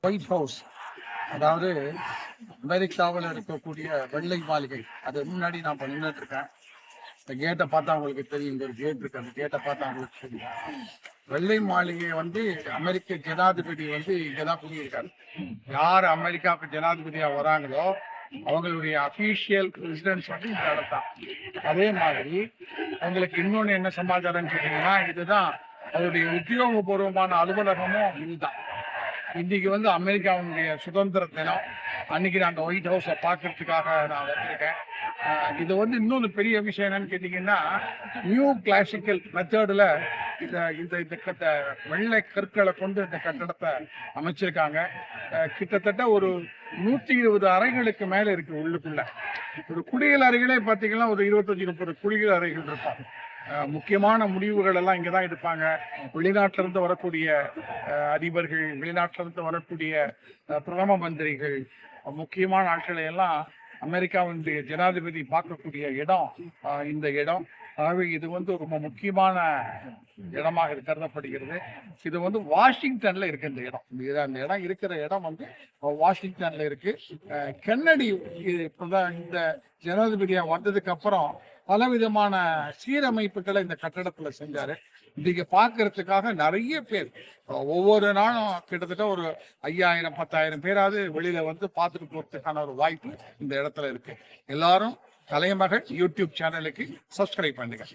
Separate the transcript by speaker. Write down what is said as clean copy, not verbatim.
Speaker 1: White house, அதாவது அமெரிக்காவில் இருக்கக்கூடிய வெள்ளை மாளிகை. அது முன்னாடி நான் நின்றுட்டு இருக்கேன். இந்த கேட்டை பார்த்தா உங்களுக்கு தெரியும், இங்க ஒரு கேட் இருக்கு. அந்த கேட்டை பார்த்தா உங்களுக்கு தெரியும். வெள்ளை மாளிகை அமெரிக்க ஜனாதிபதி இங்கதான் குடியிருக்காரு. யார் அமெரிக்காவுக்கு ஜனாதிபதியா வராங்களோ அவங்களுடைய அபிஷியல் ரெசிடென்ஸ் இந்த இடம் தான். அதே மாதிரி அவங்களுக்கு இன்னொன்னு என்ன சமாச்சாரம் கேட்டீங்கன்னா, இதுதான் அதோடைய உத்தியோகபூர்வமான அலுவலகமும் இதுதான். இன்னைக்கு அமெரிக்காவுடைய சுதந்திர தினம். அன்னைக்கு நான் அந்த ஒயிட் ஹவுஸை பார்க்கறதுக்காக நான் வந்திருக்கேன். இது இன்னொன்று பெரிய விஷயம் என்னன்னு கேட்டீங்கன்னா, நியூ கிளாசிக்கல் மெத்தடில் இந்த வெள்ளை கற்களை கொண்டு இந்த கட்டடத்தை அமைச்சிருக்காங்க. கிட்டத்தட்ட ஒரு 120 அறைகளுக்கு மேலே இருக்கு உள்ளுக்குள்ள. ஒரு குளியல் அறைகளே பார்த்தீங்கன்னா ஒரு 25-30 குளியல் அறைகள் இருக்கும். முக்கியமான முடிவுகள் எல்லாம் இங்கே தான் எடுப்பாங்க. வெளிநாட்டிலிருந்து வரக்கூடிய அதிபர்கள், வெளிநாட்டிலிருந்து வரக்கூடிய பிரதம மந்திரிகள், முக்கியமான ஆட்களை எல்லாம் அமெரிக்காவுடைய ஜனாதிபதி பார்க்கக்கூடிய இடம் இந்த இடம். ஆகவே இது ரொம்ப முக்கியமான இடமாக கருதப்படுகிறது. இது வாஷிங்டன்ல இருக்கு. இந்த இடம் அந்த இடம் இருக்கிற இடம் வாஷிங்டன்ல இருக்கு. கென்னடி இந்த ஜனாதிபதியா வந்ததுக்கு அப்புறம் பலவிதமான சீரமைப்புகளை இந்த கட்டடத்துல செஞ்சாரு. இன்னைக்கு பார்க்கறதுக்காக நிறைய பேர் ஒவ்வொரு நாளும் கிட்டத்தட்ட ஒரு 5000-10,000 பேராவது வெளியில பார்த்துட்டு போறதுக்கான ஒரு வாய்ப்பு இந்த இடத்துல இருக்கு. எல்லாரும் கலைமகள் யூடியூப் சேனலுக்கு சப்ஸ்கிரைப் பண்ணுங்க.